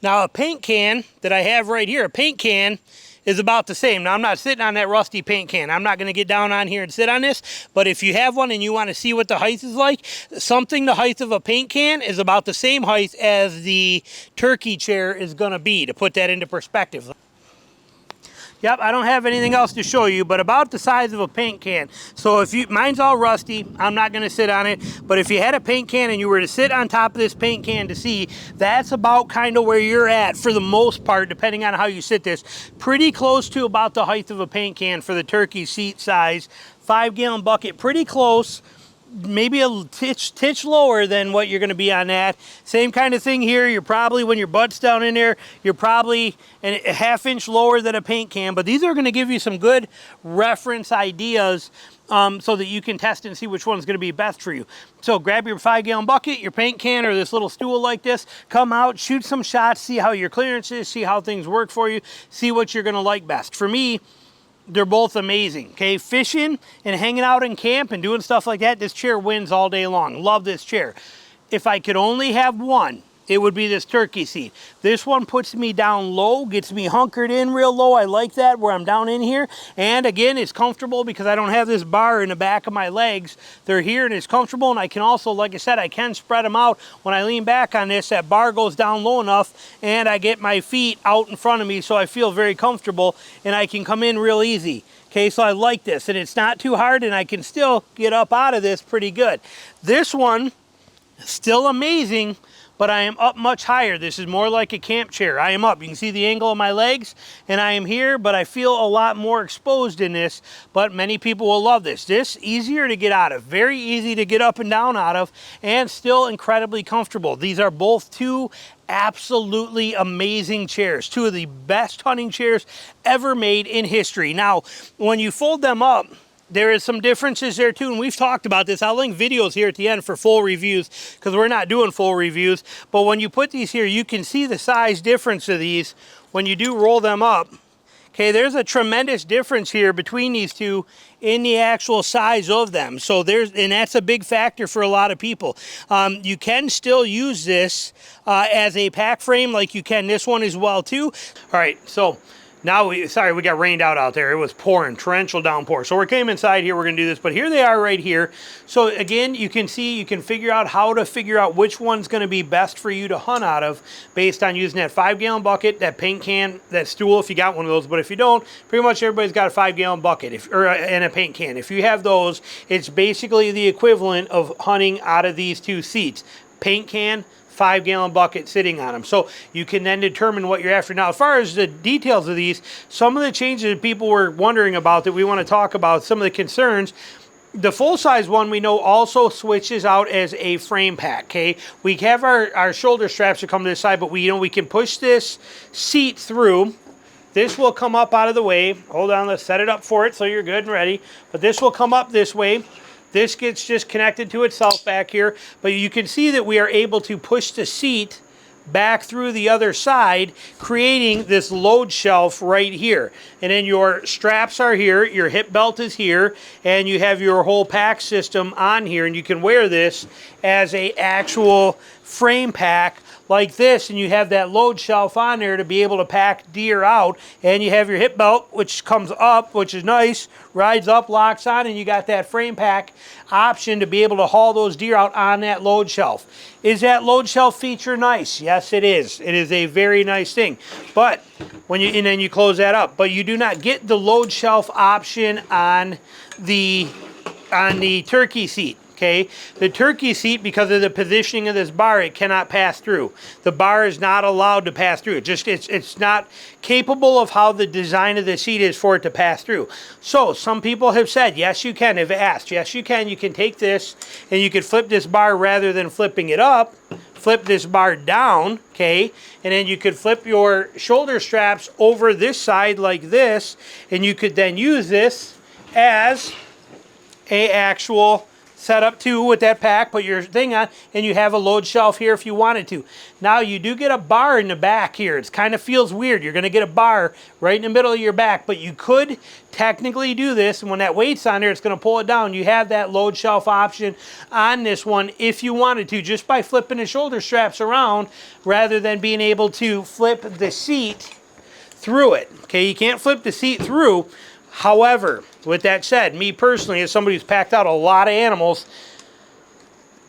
Now a paint can that I have right here, a paint can is about the same. Now I'm not sitting on that rusty paint can. I'm not going to get down on here and sit on this, but if you have one and you want to see what the height is like, something the height of a paint can is about the same height as the turkey chair is going to be, to put that into perspective. Yep, I don't have anything else to show you, but about the size of a paint can. So if you, mine's all rusty, I'm not gonna sit on it, but if you had a paint can and you were to sit on top of this paint can to see, that's about kind of where you're at for the most part, depending on how you sit this. Pretty close to about the height of a paint can for the turkey seat size. 5-gallon bucket, pretty close. Maybe a titch lower than what you're going to be on that. Same kind of thing here. You're probably, when your butt's down in there, you're probably a half-inch lower than a paint can, but these are going to give you some good reference ideas so that you can test and see which one's going to be best for you. So grab your 5-gallon bucket, your paint can, or this little stool like this, come out, shoot some shots, see how your clearance is, see how things work for you, see what you're going to like best. For me, they're both amazing, okay? Fishing and hanging out in camp and doing stuff like that, this chair wins all day long. Love this chair. If I could only have one, it would be this turkey seat. This one puts me down low, gets me hunkered in real low. I like that, where I'm down in here. And again, it's comfortable because I don't have this bar in the back of my legs. They're here and it's comfortable, and I can also, like I said, I can spread them out. When I lean back on this, that bar goes down low enough and I get my feet out in front of me, so I feel very comfortable and I can come in real easy. Okay, so I like this, and it's not too hard, and I can still get up out of this pretty good. This one, still amazing, but I am up much higher. This is more like a camp chair. I am up. You can see the angle of my legs, and I am here, but I feel a lot more exposed in this, but many people will love this. This, easier to get out of, very easy to get up and down out of, and still incredibly comfortable. These are both two absolutely amazing chairs, two of the best hunting chairs ever made in history. Now, when you fold them up, there is some differences there too, and we've talked about this. I'll link videos here at the end for full reviews, because we're not doing full reviews. But when you put these here, you can see the size difference of these when you do roll them up. Okay, there's a tremendous difference here between these two in the actual size of them. So and that's a big factor for a lot of people. You can still use this as a pack frame like you can this one as well too. All right, so now, sorry, we got rained out there. It was pouring, torrential downpour. So we came inside here, we're gonna do this, but here they are right here. So again, you can see, you can figure out how to figure out which one's gonna be best for you to hunt out of based on using that 5-gallon bucket, that paint can, that stool if you got one of those. But if you don't, pretty much everybody's got a 5-gallon bucket and a paint can. If you have those, it's basically the equivalent of hunting out of these two seats. Paint can, 5-gallon bucket sitting on them. So you can then determine what you're after. Now, as far as the details of these, some of the changes that people were wondering about that we want to talk about, some of the concerns, the full-size one we know also switches out as a frame pack, okay? We have our shoulder straps that come to this side, but we can push this seat through. This will come up out of the way. Hold on, let's set it up for it so you're good and ready. But this will come up this way. This gets just connected to itself back here, but you can see that we are able to push the seat back through the other side, creating this load shelf right here. And then your straps are here, your hip belt is here, and you have your whole pack system on here, and you can wear this as a actual frame pack like this, and you have that load shelf on there to be able to pack deer out, and you have your hip belt, which comes up, which is nice, rides up, locks on, and you got that frame pack option to be able to haul those deer out on that load shelf. Is that load shelf feature nice? Yes, it is. It is a very nice thing. But and then you close that up, but you do not get the load shelf option on the turkey seat. Okay, the turkey seat, because of the positioning of this bar, it cannot pass through. The bar is not allowed to pass through. It's not capable of how the design of the seat is for it to pass through. So some people have said, yes, you can. Have asked, yes, you can. You can take this and you can flip this bar rather than flipping it up. Flip this bar down, okay, and then you could flip your shoulder straps over this side like this, and you could then use this as a actual set up too with that pack, put your thing on, and you have a load shelf here if you wanted to. Now you do get a bar in the back here. It kind of feels weird. You're going to get a bar right in the middle of your back, but you could technically do this, and when that weight's on there, it's going to pull it down. You have that load shelf option on this one if you wanted to, just by flipping the shoulder straps around rather than being able to flip the seat through it. Okay, you can't flip the seat through. However, with that said, me personally, as somebody who's packed out a lot of animals,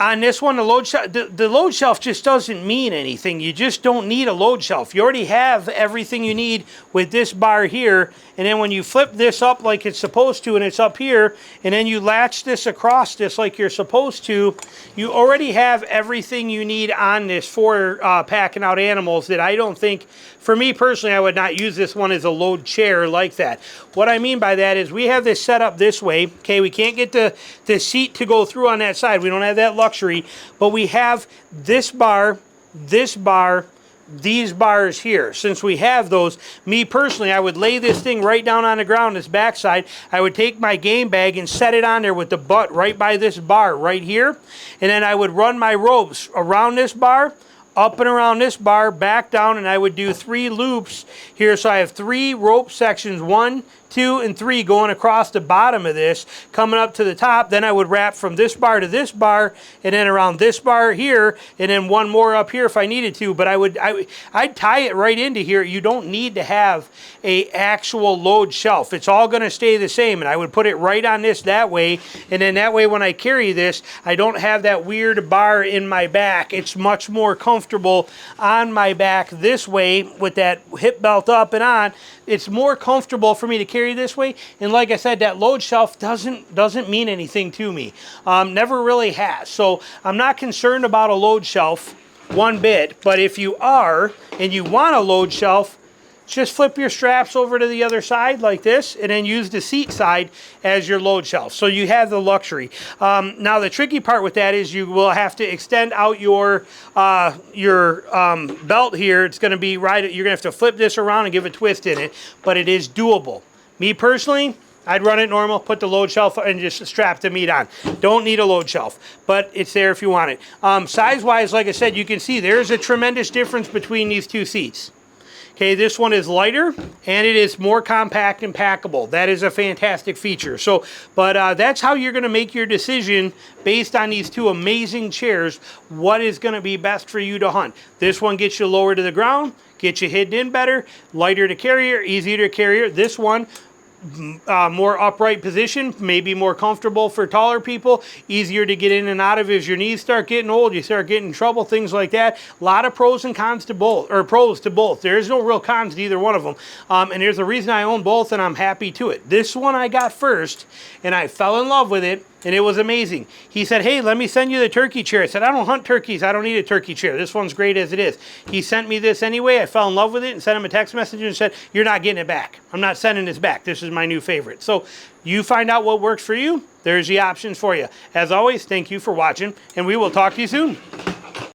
on this one, the load shelf just doesn't mean anything. You just don't need a load shelf. You already have everything you need with this bar here, and then when you flip this up like it's supposed to, and it's up here, and then you latch this across this like you're supposed to, you already have everything you need on this for packing out animals. That I don't think, for me personally, I would not use this one as a load chair like that. What I mean by that is we have this set up this way. Okay, we can't get the seat to go through on that side. We don't have that luxury, but we have this bar, these bars here. Since we have those, me personally, I would lay this thing right down on the ground, this backside. I would take my game bag and set it on there with the butt right by this bar right here, and then I would run my ropes around this bar, up and around this bar, back down, and I would do 3 loops here. So I have 3 rope sections, 1, 2, and 3 going across the bottom of this, coming up to the top. Then I would wrap from this bar to this bar, and then around this bar here, and then 1 more up here if I needed to. But I'd tie it right into here. You don't need to have a actual load shelf. It's all going to stay the same, and I would put it right on this that way, and then that way when I carry this, I don't have that weird bar in my back. It's much more comfortable on my back this way with that hip belt up and on. It's more comfortable for me to carry this way, and like I said, that load shelf doesn't mean anything to me. Never really has. So I'm not concerned about a load shelf one bit, but if you are and you want a load shelf, just flip your straps over to the other side like this, and then use the seat side as your load shelf. So you have the luxury. Now the tricky part with that is you will have to extend out your belt here. It's going to be right. You're going to have to flip this around and give a twist in it, but it is doable. Me personally, I'd run it normal, put the load shelf and just strap the meat on. Don't need a load shelf, but it's there if you want it. Size-wise, like I said, you can see there's a tremendous difference between these 2 seats. Okay, this one is lighter and it is more compact and packable. That is a fantastic feature. So, but that's how you're going to make your decision based on these 2 amazing chairs, what is going to be best for you to hunt. This one gets you lower to the ground, gets you hidden in better, lighter to carry, easier to carry. This one, more upright position, maybe more comfortable for taller people, easier to get in and out of as your knees start getting old, you start getting in trouble, things like that. A lot of pros and cons to both, or pros to both. There is no real cons to either one of them. And there's a reason I own both, and I'm happy to it. This one I got first, and I fell in love with it, and it was amazing. He said, hey, let me send you the turkey chair. I said, I don't hunt turkeys. I don't need a turkey chair. This one's great as it is. He sent me this anyway. I fell in love with it and sent him a text message and said, you're not getting it back. I'm not sending this back. This is my new favorite. So you find out what works for you. There's the options for you. As always, thank you for watching, and we will talk to you soon.